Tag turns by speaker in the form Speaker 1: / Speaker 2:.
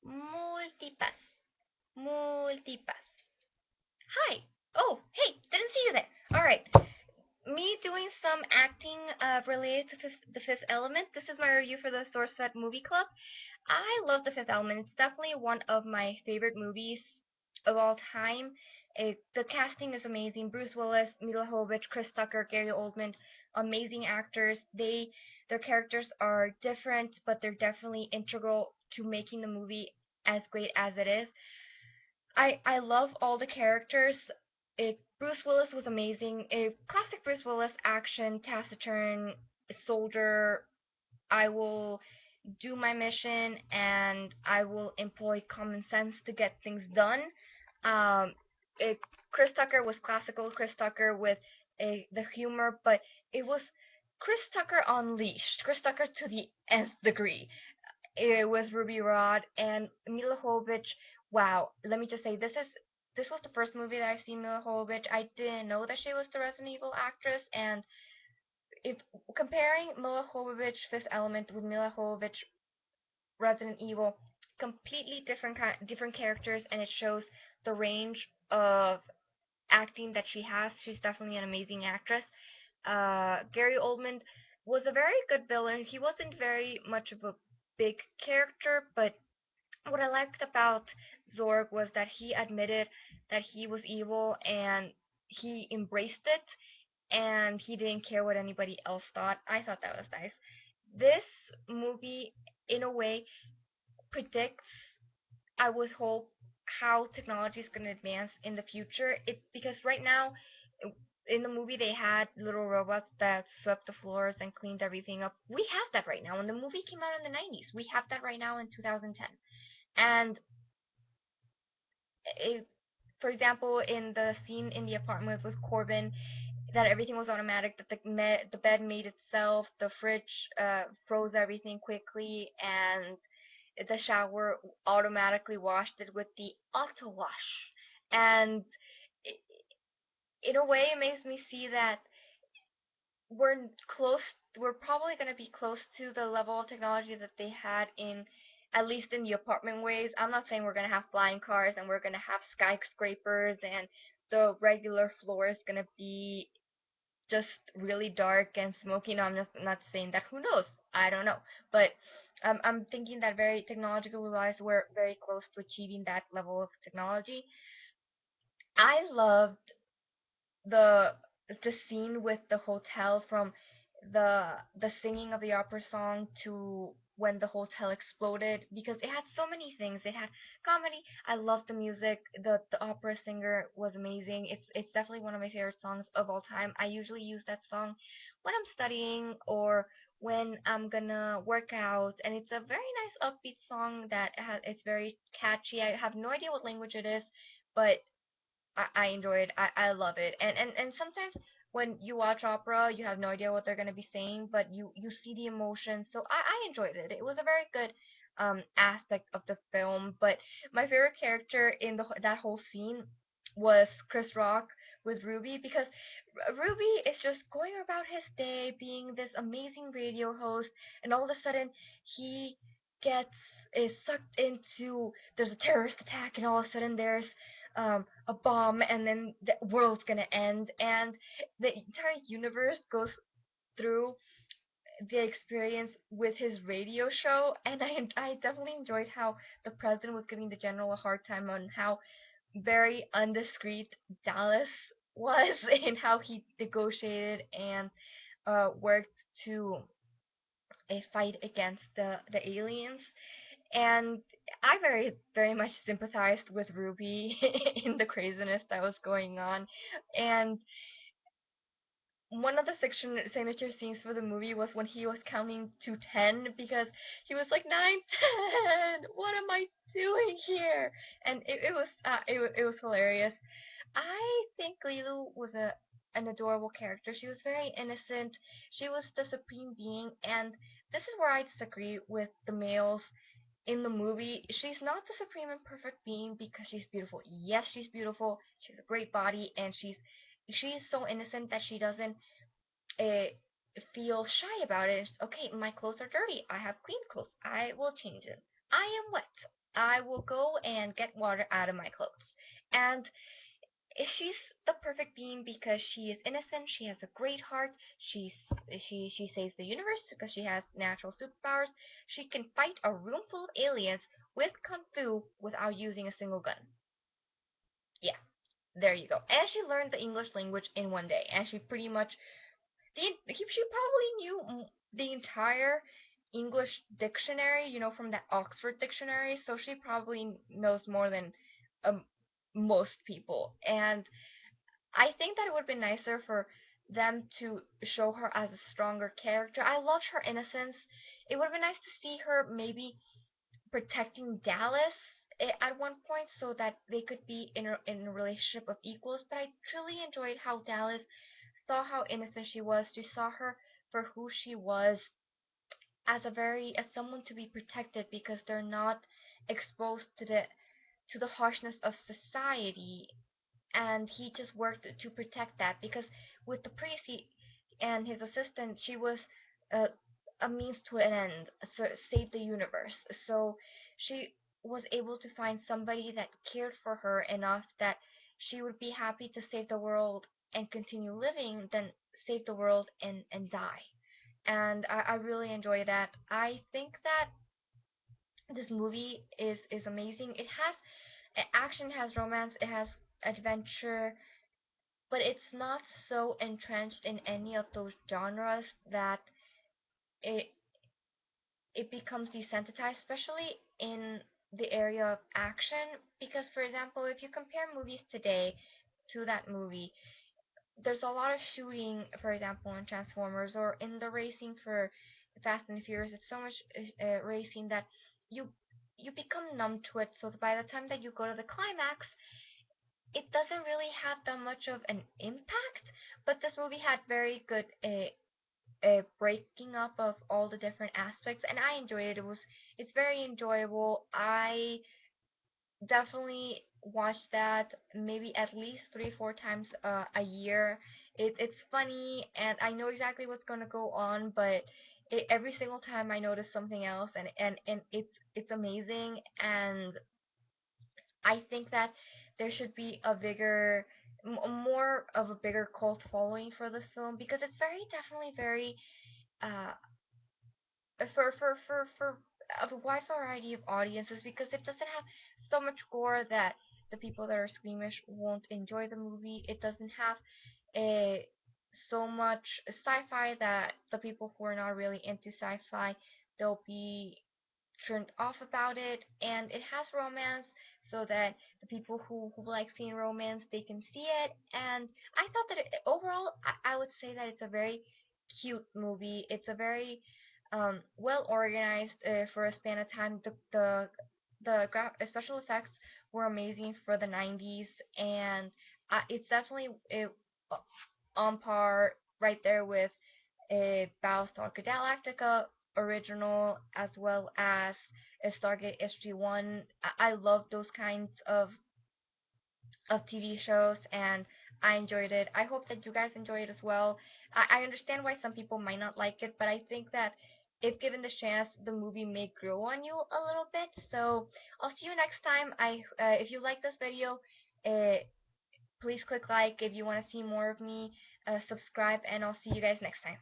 Speaker 1: Multipass. Multipass. Hi. Oh, hey, didn't see you there. All right. Me doing some acting related to the Fifth Element. This is my review for the SourceFed Movie Club. I love the Fifth Element. It's definitely one of my favorite movies of all time. The casting is amazing. Bruce Willis, Mila Jovovich, Chris Tucker, Gary Oldman, amazing actors. Their characters are different, but they're definitely integral to making the movie as great as it is. I love all the characters. Bruce Willis was amazing. A classic Bruce Willis action, taciturn, soldier. I will do my mission and I will employ common sense to get things done. Um, it, Chris Tucker was classical Chris Tucker with the humor, but it was Chris Tucker unleashed. Chris Tucker to the nth degree. It was Ruby Rod and Mila Jovovich. Wow, let me just say this was the first movie that I've seen Mila Jovovich. I didn't know that she was the Resident Evil actress, and if comparing Mila Jovovich Fifth Element with Mila Jovovich Resident Evil, completely different characters, and it shows the range of acting that she has. She's definitely an amazing actress. Gary Oldman was a very good villain. He wasn't very much of a big character, but what I liked about Zorg was that he admitted that he was evil and he embraced it and he didn't care what anybody else thought. I thought that was nice. This movie, in a way, predicts, I would hope, how technology is going to advance in the future. It because right now, in the movie they had little robots that swept the floors and cleaned everything up. We have that right now. When the movie came out in the 90s, we have that right now in 2010. And it, for example, in the scene in the apartment with Corbin, that everything was automatic, that the bed made itself, the fridge froze everything quickly, and the shower automatically washed it with the auto wash. And in a way, it makes me see that we're close. We're probably going to be close to the level of technology that they had in, at least in the apartment ways. I'm not saying we're going to have flying cars and we're going to have skyscrapers and the regular floor is going to be just really dark and smoky. No, I'm just not saying that. Who knows? I don't know. But I'm thinking that very technologically wise, we're very close to achieving that level of technology. I love the the scene with the hotel, from the singing of the opera song to when the hotel exploded, because it had so many things. It had comedy. I loved the music. The opera singer was amazing. It's definitely one of my favorite songs of all time. I usually use that song when I'm studying or when I'm gonna work out, and it's a very nice upbeat song that it's very catchy. I have no idea what language it is, but I enjoy it. I love it. And sometimes when you watch opera, you have no idea what they're gonna be saying, but you see the emotion. So I enjoyed it. It was a very good aspect of the film. But my favorite character in that whole scene was Chris Rock with Ruby, because Ruby is just going about his day being this amazing radio host, and all of a sudden he gets is sucked into, there's a terrorist attack, and all of a sudden there's a bomb, and then the world's gonna end, and the entire universe goes through the experience with his radio show. And I definitely enjoyed how the president was giving the general a hard time on how very undiscreet Dallas was and how he negotiated and worked to fight against the aliens. And I very much sympathized with Ruby in the craziness that was going on. And one of the signature scenes for the movie was when he was counting to 10, because he was like 9, 10. What am I doing here? And it was hilarious. I think Lilu was a an adorable character. She was very innocent. She was the supreme being, and this is where I disagree with the males in the movie. She's not the supreme and perfect being because she's beautiful. Yes, she's beautiful. She has a great body, and she's so innocent that she doesn't uh, feel shy about it. Okay, my clothes are dirty. I have clean clothes. I will change them. I am wet. I will go and get water out of my clothes. And she's the perfect being because she is innocent. She has a great heart. She saves the universe because she has natural superpowers. She can fight a room full of aliens with kung fu without using a single gun. Yeah, there you go. And she learned the English language in one day, and she pretty much she probably knew the entire English dictionary, from that Oxford dictionary. So she probably knows more than um, most people. And I think that it would be nicer for them to show her as a stronger character. I loved her innocence. It would have been nice to see her maybe protecting Dallas at one point so that they could be in a relationship of equals. But I truly enjoyed how Dallas saw how innocent she was. She saw her for who she was as someone to be protected because they're not exposed to the harshness of society, and he just worked to protect that because with the priest and his assistant, she was uh, a means to an end, so save the universe. So she was able to find somebody that cared for her enough that she would be happy to save the world and continue living than save the world and die. And I really enjoy that. I think that this movie is amazing. It has action, has romance, it has adventure, but it's not so entrenched in any of those genres that it it becomes desensitized, especially in the area of action. Because, for example, if you compare movies today to that movie, there's a lot of shooting, for example, in Transformers or in the racing for Fast and Furious. It's so much racing that you you become numb to it. So by the time that you go to the climax, it doesn't really have that much of an impact. But this movie had very good breaking up of all the different aspects, and I enjoyed it. It's very enjoyable. I definitely watch that maybe at least 3 4 times a year. It's funny, and I know exactly what's gonna go on, but every single time I notice something else, and it's amazing. And I think that there should be a more of a bigger cult following for this film because it's definitely very uh for a wide variety of audiences because it doesn't have so much gore that the people that are squeamish won't enjoy the movie. It doesn't have a so much sci-fi that the people who are not really into sci-fi, they'll be turned off about it. And it has romance so that the people who like seeing romance, they can see it. And I thought that overall I would say that it's a very cute movie. It's a very well organized for a span of time. The special effects were amazing for the 90s, and it's definitely on par right there with Battlestar Galactica original as well as Stargate SG-1. I love those kinds of TV shows, and I enjoyed it. I hope that you guys enjoy it as well. I understand why some people might not like it, but I think that if given the chance, the movie may grow on you a little bit. So I'll see you next time. If you like this video, uh, please click like. If you want to see more of me, subscribe, and I'll see you guys next time.